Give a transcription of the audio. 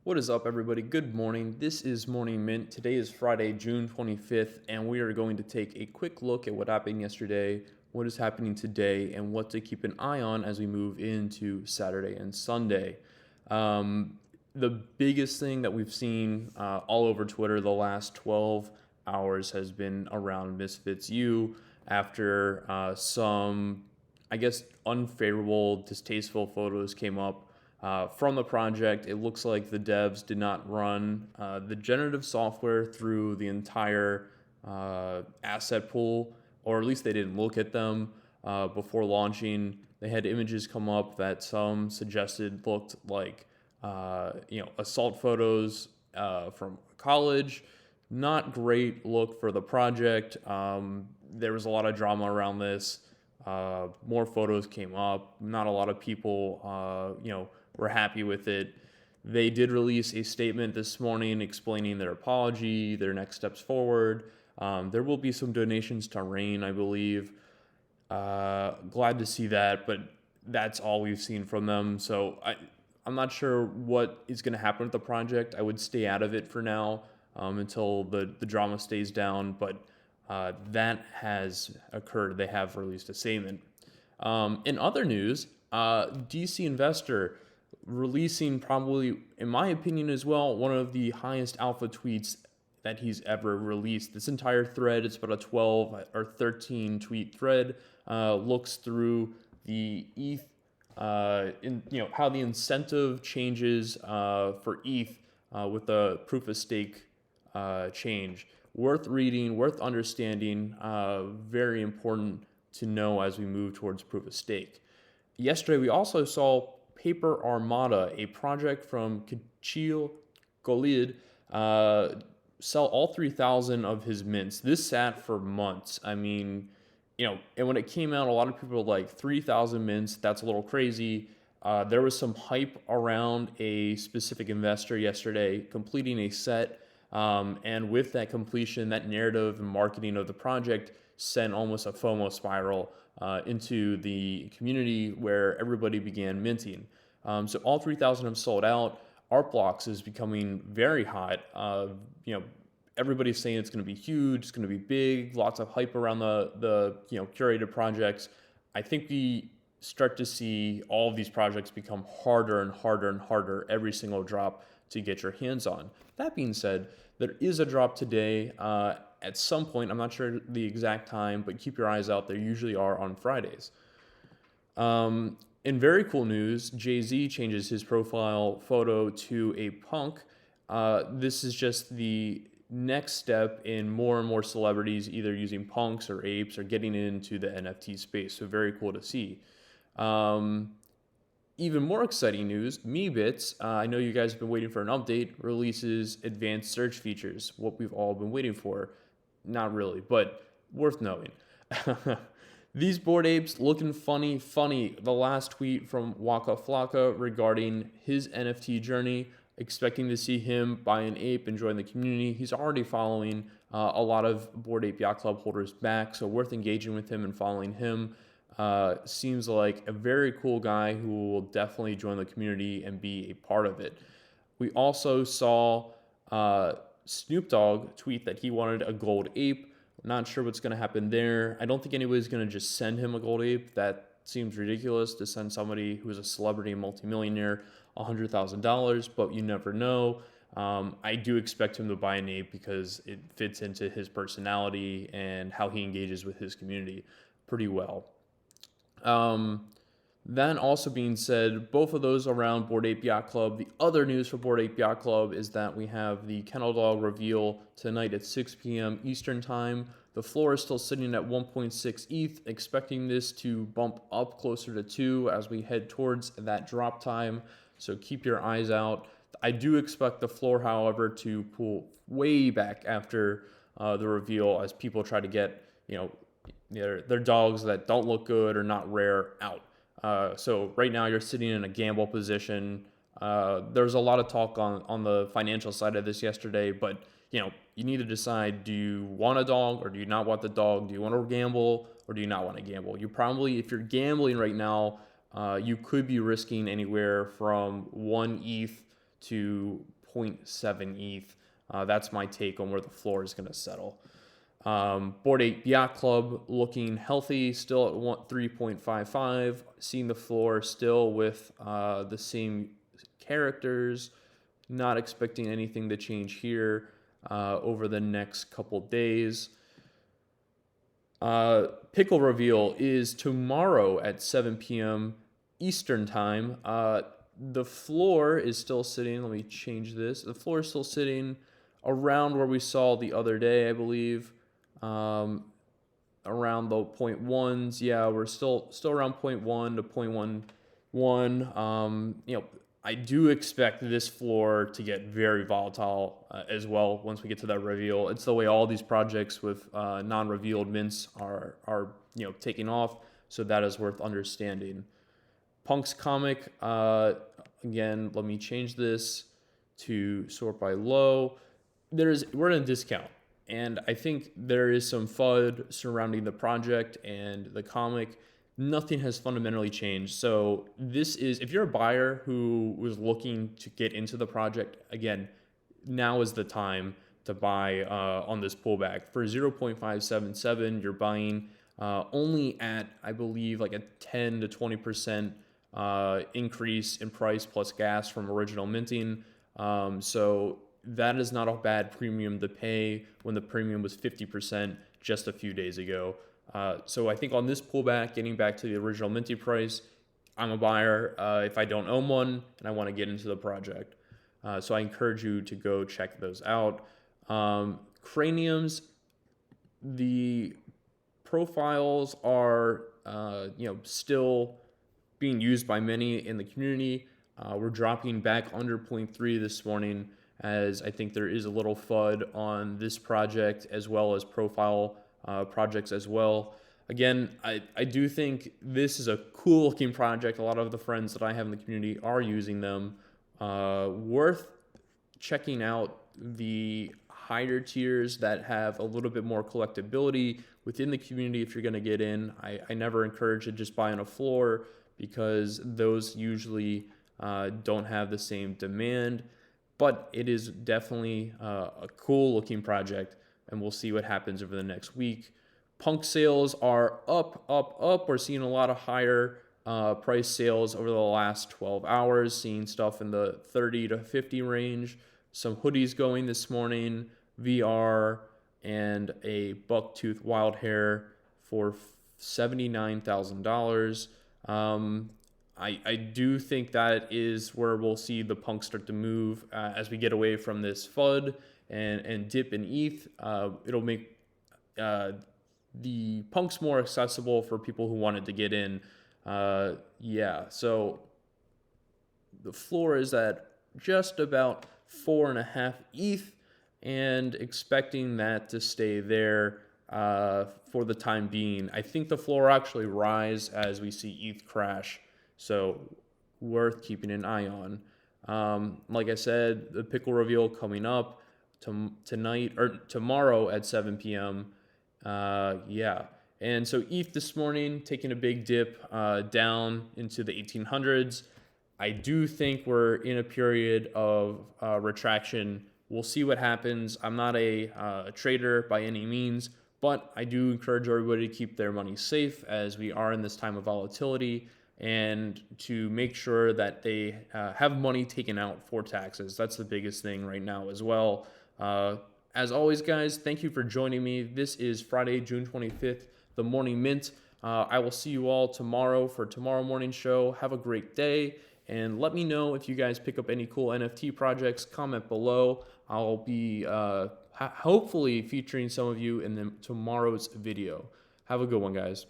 What is up, everybody? Good morning. This is Morning Mint. Today is Friday, June 25th, and we are going to take a quick look at what happened yesterday, what is happening today, and what to keep an eye on as we move into Saturday and Sunday. The biggest thing that we've seen all over Twitter the last 12 hours has been around Misfits U after some, I guess, unfavorable, distasteful photos came up from the project. It looks like the devs did not run the generative software through the entire asset pool, or at least they didn't look at them before launching. They had images come up that some suggested looked like assault photos from college. Not great look for the project. There was a lot of drama around this. More photos came up. Not a lot of people, were happy with it. They did release a statement this morning explaining their apology, their next steps forward. There will be some donations to Rain, I believe. Glad to see that, but that's all we've seen from them. So I'm not sure what is going to happen with the project. I would stay out of it for now until the drama stays down, but that has occurred. They have released a statement. In other news, DC Investor releasing probably, in my opinion as well, one of the highest alpha tweets that he's ever released. This entire thread, it's about a 12 or 13 tweet thread, looks through the ETH, how the incentive changes for ETH with the proof of stake change. Worth reading, worth understanding, very important to know as we move towards proof of stake. Yesterday, we also saw PaperArmada, a project from Kachil Golid, sell all 3,000 of his mints. This sat for months. I mean, and when it came out, a lot of people were like, 3,000 mints, that's a little crazy. There was some hype around a specific investor yesterday completing a set. And with that completion, that narrative and marketing of the project sent almost a FOMO spiral into the community where everybody began minting. So all 3,000 have sold out. Art Blocks is becoming very hot. Everybody's saying it's going to be huge, it's going to be big, lots of hype around the curated projects. I think we start to see all of these projects become harder and harder and harder every single drop to get your hands on. That being said, there is a drop today at some point. I'm not sure the exact time, but keep your eyes out. There usually are on Fridays. In very cool news, JayZ changes his profile photo to a punk. This is just the next step in more and more celebrities either using punks or apes or getting into the NFT space. So very cool to see. Even more exciting news, Meebits, I know you guys have been waiting for an update, releases advanced search features, what we've all been waiting for. Not really, but worth knowing. These Bored Apes looking funny. The last tweet from Waka Flocka regarding his NFT journey, expecting to see him buy an ape and join the community. He's already following a lot of Bored Ape Yacht Club holders back, so worth engaging with him and following him. Seems like a very cool guy who will definitely join the community and be a part of it. We also saw Snoop Dogg tweet that he wanted a gold ape. Not sure what's going to happen there. I don't think anybody's going to just send him a gold ape. That seems ridiculous to send somebody who's a celebrity and multimillionaire $100,000, but you never know. I do expect him to buy an ape because it fits into his personality and how he engages with his community pretty well. That also being said, both of those around Bored Ape Yacht Club. The other news for Bored Ape Yacht Club is that we have the Kennel Dog reveal tonight at 6 p.m. Eastern Time. The floor is still sitting at 1.6 ETH, expecting this to bump up closer to 2 as we head towards that drop time. So keep your eyes out. I do expect the floor, however, to pull way back after the reveal as people try to get, their dogs that don't look good or not rare out. So right now you're sitting in a gamble position. There's a lot of talk on the financial side of this yesterday, but you need to decide, do you want a dog or do you not want the dog? Do you want to gamble or do you not want to gamble? You probably, if you're gambling right now, you could be risking anywhere from 1 ETH to 0.7 ETH. That's my take on where the floor is going to settle. Bored Ape Yacht Club looking healthy, still at 3.55. Seeing the floor still with the same characters. Not expecting anything to change here over the next couple days. Pickle reveal is tomorrow at 7 p.m. Eastern time. The floor is still sitting. Let me change this. The floor is still sitting around where we saw the other day, I believe. Around the 0.1s. Yeah, we're still around 0.1 to 0.11. I do expect this floor to get very volatile as well once we get to that reveal. It's the way all these projects with non-revealed mints are taking off, so that is worth understanding. Punk's comic, again, let me change this to sort by low. We're in a discount, and I think there is some FUD surrounding the project and the comic. Nothing has fundamentally changed. So this is, if you're a buyer who was looking to get into the project, again, now is the time to buy on this pullback. For 0.577, you're buying only at, I believe, like a 10 to 20% increase in price plus gas from original minting. So that is not a bad premium to pay when the premium was 50% just a few days ago. So I think on this pullback, getting back to the original minty price, I'm a buyer if I don't own one and I want to get into the project. So I encourage you to go check those out. Craniums, the profiles are still being used by many in the community. We're dropping back under 0.3 this morning, as I think there is a little FUD on this project as well as profile projects as well. Again, I do think this is a cool looking project. A lot of the friends that I have in the community are using them. Worth checking out the higher tiers that have a little bit more collectability within the community if you're going to get in. I never encourage to just buy on a floor because those usually don't have the same demand, but it is definitely a cool looking project, and we'll see what happens over the next week. Punk sales are up. We're seeing a lot of higher price sales over the last 12 hours, seeing stuff in the 30 to 50 range. Some hoodies going this morning, VR, and a bucktooth wild hair for $79,000. I do think that is where we'll see the punk start to move as we get away from this FUD and dip in ETH. It'll make the punks more accessible for people who wanted to get in. So the floor is at just about 4.5 ETH and expecting that to stay there for the time being. I think the floor will actually rise as we see ETH crash, so worth keeping an eye on. Like I said, the Pickle reveal coming up tonight or tomorrow at 7 p.m. And so ETH this morning taking a big dip down into the 1800s. I do think we're in a period of retraction. We'll see what happens. I'm not a trader by any means, but I do encourage everybody to keep their money safe as we are in this time of volatility, and to make sure that they have money taken out for taxes. That's the biggest thing right now as well. As always, guys, thank you for joining me. This is Friday, June 25th, the Morning Mint. I will see you all tomorrow for tomorrow morning show. Have a great day, and let me know if you guys pick up any cool NFT projects. Comment below. I'll be hopefully featuring some of you in tomorrow's video. Have a good one, guys.